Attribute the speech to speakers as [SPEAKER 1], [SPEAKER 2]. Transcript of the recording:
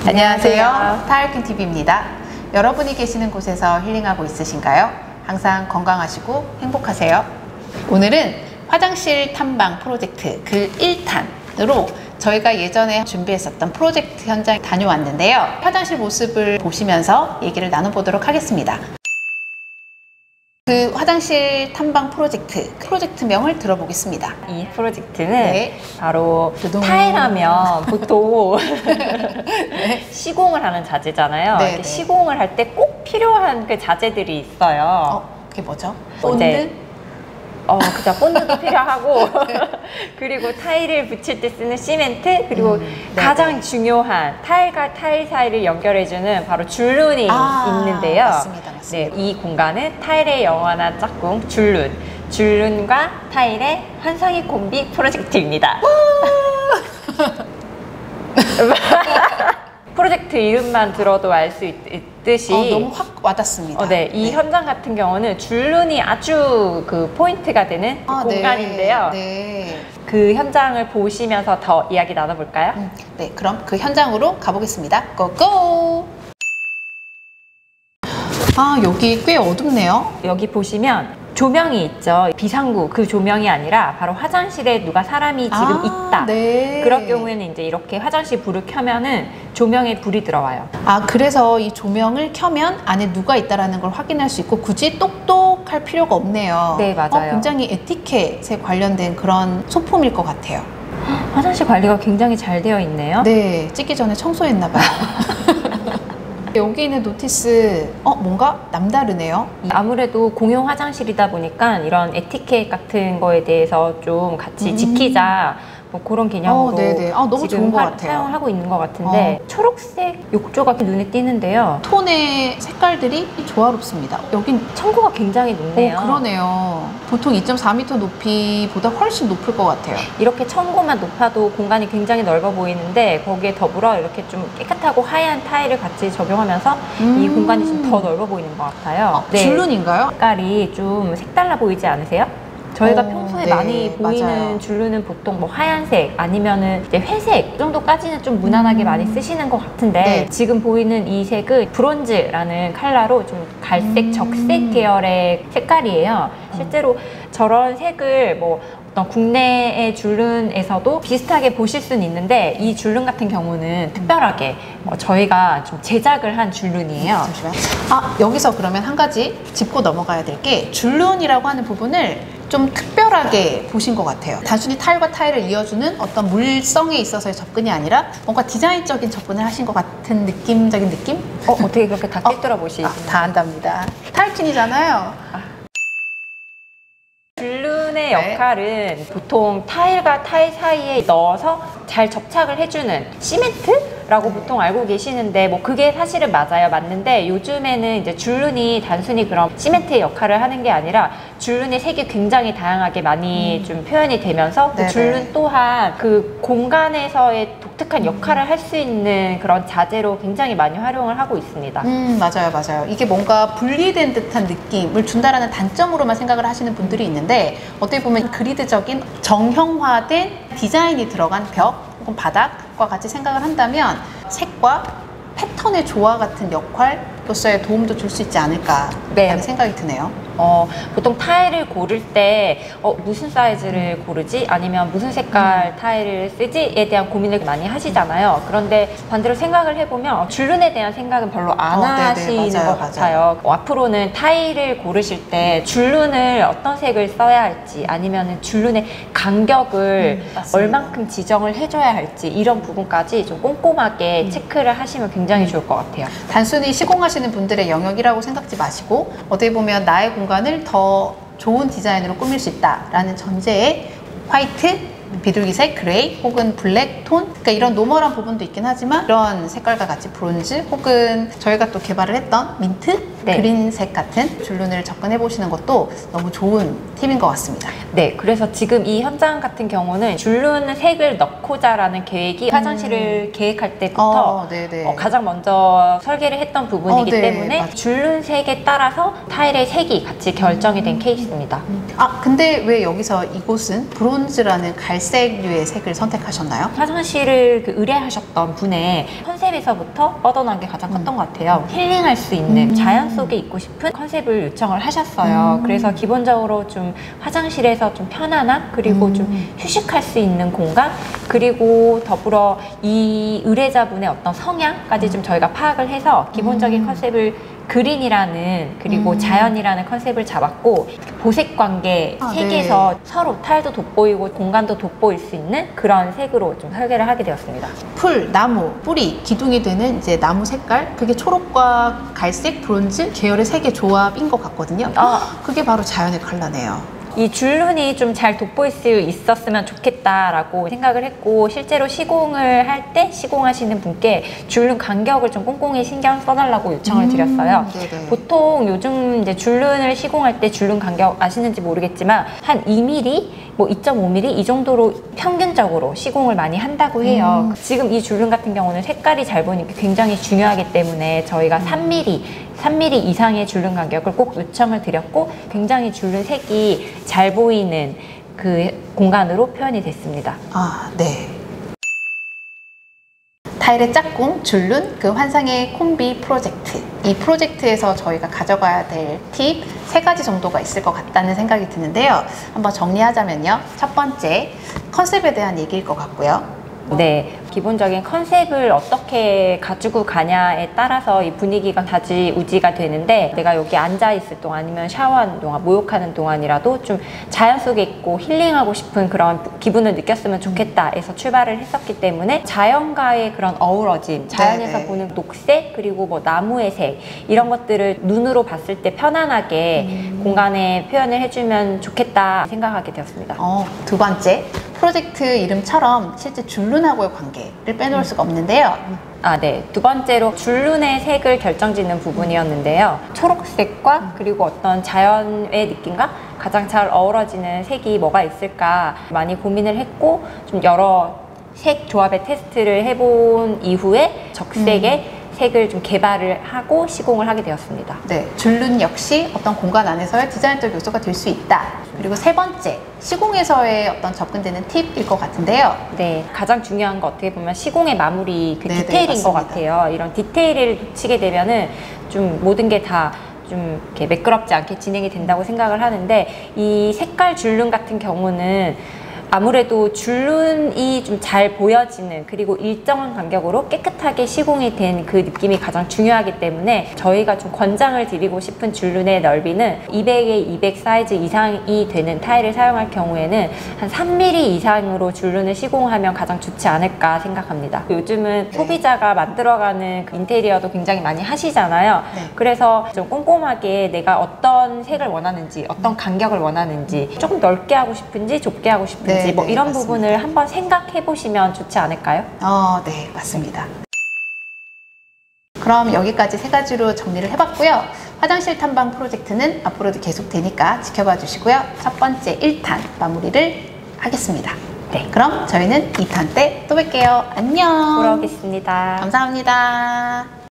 [SPEAKER 1] 안녕하세요. 타일킹TV입니다. 여러분이 계시는 곳에서 힐링하고 있으신가요? 항상 건강하시고 행복하세요. 오늘은 화장실 탐방 프로젝트 그 1탄으로 저희가 예전에 준비했었던 프로젝트 현장 다녀왔는데요. 화장실 모습을 보시면서 얘기를 나눠보도록 하겠습니다. 그 화장실 탐방 프로젝트명을 들어보겠습니다.
[SPEAKER 2] 이 프로젝트는 바로 타일하면 보통 시공을 하는 자재잖아요. 시공을 할 때 꼭 필요한 그 자재들이 있어요.
[SPEAKER 1] 그게 뭐죠?
[SPEAKER 2] 본드? 그죠. 본드도 필요하고 그리고 타일을 붙일 때 쓰는 시멘트, 그리고 가장 중요한 타일과 타일 사이를 연결해주는 바로 줄눈이 있는데요.
[SPEAKER 1] 맞습니다.
[SPEAKER 2] 네, 이 공간은 타일의 영원한 짝꿍 줄눈과 타일의 환상의 콤비 프로젝트입니다. 프로젝트 이름만 들어도 알 수 있듯이
[SPEAKER 1] 너무 확 와닿습니다.
[SPEAKER 2] 이 현장 같은 경우는 줄눈이 아주 그 포인트가 되는 공간인데요. 그 현장을 보시면서 더 이야기 나눠볼까요?
[SPEAKER 1] 네, 그럼 그 현장으로 가보겠습니다. 고고! 여기 꽤 어둡네요.
[SPEAKER 2] 여기 보시면 조명이 있죠. 비상구 그 조명이 아니라 바로 화장실에 누가 사람이 지금 있다. 그럴 경우에는 이제 이렇게 화장실 불을 켜면은 조명에 불이 들어와요.
[SPEAKER 1] 그래서 이 조명을 켜면 안에 누가 있다라는 걸 확인할 수 있고 굳이 똑똑할 필요가 없네요.
[SPEAKER 2] 네, 맞아요.
[SPEAKER 1] 굉장히 에티켓에 관련된 그런 소품일 것 같아요.
[SPEAKER 2] 화장실 관리가 굉장히 잘 되어 있네요.
[SPEAKER 1] 네, 찍기 전에 청소했나 봐요. 여기 있는 노티스 뭔가 남다르네요.
[SPEAKER 2] 아무래도 공용 화장실이다 보니까 이런 에티켓 같은 거에 대해서 좀 같이 지키자, 뭐 그런 개념으로
[SPEAKER 1] 너무
[SPEAKER 2] 지금
[SPEAKER 1] 좋은 것 같아요.
[SPEAKER 2] 사용하고 있는 것 같은데 초록색 욕조가 눈에 띄는데요.
[SPEAKER 1] 톤의 색깔들이 조화롭습니다. 여긴
[SPEAKER 2] 청고가 굉장히 높네요.
[SPEAKER 1] 그러네요. 보통 2.4m 높이보다 훨씬 높을 것 같아요.
[SPEAKER 2] 이렇게 청고만 높아도 공간이 굉장히 넓어 보이는데 거기에 더불어 이렇게 좀 깨끗하고 하얀 타일을 같이 적용하면서 이 공간이 좀 더 넓어 보이는 것 같아요.
[SPEAKER 1] 줄눈인가요?
[SPEAKER 2] 색깔이 좀 색달라 보이지 않으세요? 저희가 평소에 많이 보이는 줄눈은 보통 뭐 하얀색 아니면은 이제 회색 이 정도까지는 좀 무난하게 많이 쓰시는 것 같은데 지금 보이는 이 색은 브론즈라는 컬러로 좀 갈색 적색 계열의 색깔이에요. 실제로 저런 색을 뭐 어떤 국내의 줄눈에서도 비슷하게 보실 수는 있는데 이 줄눈 같은 경우는 특별하게 저희가 좀 제작을 한 줄눈이에요.
[SPEAKER 1] 잠시만. 여기서 그러면 한 가지 짚고 넘어가야 될 게 줄눈이라고 하는 부분을 좀 특별하게 보신 것 같아요. 단순히 타일과 타일을 이어주는 어떤 물성에 있어서의 접근이 아니라 뭔가 디자인적인 접근을 하신 것 같은 느낌적인 느낌?
[SPEAKER 2] 어떻게 그렇게 다 꿰뚫어 보시나요?
[SPEAKER 1] 다 안답니다. 타일킨이잖아요.
[SPEAKER 2] 줄눈의 역할은 보통 타일과 타일 사이에 넣어서 잘 접착을 해주는 시멘트라고 보통 알고 계시는데 뭐 그게 사실은 맞는데 요즘에는 이제 줄눈이 단순히 그런 시멘트의 역할을 하는 게 아니라 줄눈의 색이 굉장히 다양하게 많이 좀 표현이 되면서 그 줄눈 또한 그 공간에서의 독특한 역할을 할 수 있는 그런 자재로 굉장히 많이 활용을 하고 있습니다.
[SPEAKER 1] 맞아요. 이게 뭔가 분리된 듯한 느낌을 준다라는 단점으로만 생각을 하시는 분들이 있는데 어떻게 보면 그리드적인 정형화된 디자인이 들어간 벽 혹은 바닥과 같이 생각을 한다면 색과 패턴의 조화 같은 역할로서의 도움도 줄 수 있지 않을까라는 생각이 드네요.
[SPEAKER 2] 보통 타일을 고를 때 무슨 사이즈를 고르지? 아니면 무슨 색깔 타일을 쓰지?에 대한 고민을 많이 하시잖아요. 그런데 반대로 생각을 해보면 줄눈에 대한 생각은 별로 안 하시는 것 같아요. 앞으로는 타일을 고르실 때 줄눈을 어떤 색을 써야 할지 아니면 줄눈의 간격을 얼만큼 지정을 해줘야 할지 이런 부분까지 좀 꼼꼼하게 체크를 하시면 굉장히 좋을 것 같아요.
[SPEAKER 1] 단순히 시공하시는 분들의 영역이라고 생각지 마시고 어떻게 보면 나의 공간을 더 좋은 디자인으로 꾸밀 수 있다라는 전제에 화이트, 비둘기색, 그레이 혹은 블랙 톤, 그러니까 이런 노멀한 부분도 있긴 하지만 이런 색깔과 같이 브론즈 혹은 저희가 또 개발을 했던 민트, 그린색 같은 줄눈을 접근해 보시는 것도 너무 좋은 팁인 것 같습니다.
[SPEAKER 2] 네, 그래서 지금 이 현장 같은 경우는 줄눈 색을 넣고자라는 계획이 화장실을 계획할 때부터 가장 먼저 설계를 했던 부분이기 때문에 줄눈 색에 따라서 타일의 색이 같이 결정이 된 케이스입니다.
[SPEAKER 1] 근데 왜 여기서 이곳은 브론즈라는 갈색류의 색을 선택하셨나요?
[SPEAKER 2] 화장실을 의뢰하셨던 분의 컨셉에서부터 뻗어난 게 가장 컸던 것 같아요. 힐링할 수 있는 자연 속에 있고 싶은 컨셉을 요청을 하셨어요. 그래서 기본적으로 좀 화장실에서 좀 편안함, 그리고 좀 휴식할 수 있는 공간, 그리고 더불어 이 의뢰자분의 어떤 성향까지 좀 저희가 파악을 해서 기본적인 컨셉을 그린이라는, 그리고 자연이라는 컨셉을 잡았고, 보색 관계 색에서
[SPEAKER 1] 네.
[SPEAKER 2] 서로 탈도 돋보이고 공간도 돋보일 수 있는 그런 색으로 좀 설계를 하게 되었습니다.
[SPEAKER 1] 풀, 나무, 뿌리, 기둥이 되는 이제 나무 색깔, 그게 초록과 갈색, 브론즈 계열의 색의 조합인 것 같거든요. 그게 바로 자연의 컬러네요.
[SPEAKER 2] 이 줄눈이 좀 잘 돋보일 수 있었으면 좋겠다라고 생각을 했고, 실제로 시공을 할 때 시공하시는 분께 줄눈 간격을 좀 꼼꼼히 신경 써달라고 요청을 드렸어요.
[SPEAKER 1] 네네.
[SPEAKER 2] 보통 요즘 이제 줄눈을 시공할 때 줄눈 간격 아시는지 모르겠지만 한 2mm, 뭐 2.5mm 이 정도로 평균적으로 시공을 많이 한다고 해요. 지금 이 줄눈 같은 경우는 색깔이 잘 보이니까 굉장히 중요하기 때문에 저희가 3mm 이상의 줄눈 간격을 꼭 요청을 드렸고, 굉장히 줄눈 색이 잘 보이는 그 공간으로 표현이 됐습니다.
[SPEAKER 1] 네. 타일의 짝꿍, 줄눈, 그 환상의 콤비 프로젝트. 이 프로젝트에서 저희가 가져가야 될 팁 3가지 정도가 있을 것 같다는 생각이 드는데요. 한번 정리하자면요. 첫 번째, 컨셉에 대한 얘기일 것 같고요.
[SPEAKER 2] 네, 기본적인 컨셉을 어떻게 가지고 가냐에 따라서 이 분위기가 좌지우지가 되는데, 내가 여기 앉아 있을 동안 아니면 샤워하는 동안, 목욕하는 동안이라도 좀 자연 속에 있고 힐링하고 싶은 그런 기분을 느꼈으면 좋겠다 해서 출발을 했었기 때문에, 자연과의 그런 어우러짐, 자연에서
[SPEAKER 1] 네네.
[SPEAKER 2] 보는 녹색, 그리고 뭐 나무의 색, 이런 것들을 눈으로 봤을 때 편안하게 공간에 표현을 해주면 좋겠다 생각하게 되었습니다.
[SPEAKER 1] 두 번째, 프로젝트 이름처럼 실제 줄눈하고의 관계를 빼놓을 수가 없는데요.
[SPEAKER 2] 네. 두 번째로 줄눈의 색을 결정짓는 부분이었는데요. 초록색과 그리고 어떤 자연의 느낌과 가장 잘 어우러지는 색이 뭐가 있을까 많이 고민을 했고, 좀 여러 색 조합의 테스트를 해본 이후에 적색의 색을 좀 개발을 하고 시공을 하게 되었습니다.
[SPEAKER 1] 네, 줄눈 역시 어떤 공간 안에서의 디자인적 요소가 될 수 있다. 그리고 세 번째, 시공에서의 어떤 접근되는 팁일 것 같은데요.
[SPEAKER 2] 네, 가장 중요한 거 어떻게 보면 시공의 마무리, 그
[SPEAKER 1] 네네,
[SPEAKER 2] 디테일인
[SPEAKER 1] 맞습니다.
[SPEAKER 2] 것 같아요. 이런 디테일을 놓치게 되면은 좀 모든 게 다 좀 이렇게 매끄럽지 않게 진행이 된다고 생각을 하는데, 이 색깔 줄눈 같은 경우는 아무래도 줄눈이 좀 잘 보여지는, 그리고 일정한 간격으로 깨끗하게 시공이 된 그 느낌이 가장 중요하기 때문에, 저희가 좀 권장을 드리고 싶은 줄눈의 넓이는 200에 200 사이즈 이상이 되는 타일을 사용할 경우에는 한 3mm 이상으로 줄눈을 시공하면 가장 좋지 않을까 생각합니다. 요즘은 소비자가 만들어가는 그 인테리어도 굉장히 많이 하시잖아요. 그래서 좀 꼼꼼하게 내가 어떤 색을 원하는지, 어떤 간격을 원하는지, 조금 넓게 하고 싶은지 좁게 하고 싶은지, 뭐 이런
[SPEAKER 1] 맞습니다.
[SPEAKER 2] 부분을 한번 생각해 보시면 좋지 않을까요?
[SPEAKER 1] 네, 맞습니다. 그럼 여기까지 3가지로 정리를 해봤고요. 화장실 탐방 프로젝트는 앞으로도 계속되니까 지켜봐 주시고요. 첫 번째 1탄 마무리를 하겠습니다. 네, 그럼 저희는 2탄 때 또 뵐게요. 안녕.
[SPEAKER 2] 돌아오겠습니다.
[SPEAKER 1] 감사합니다.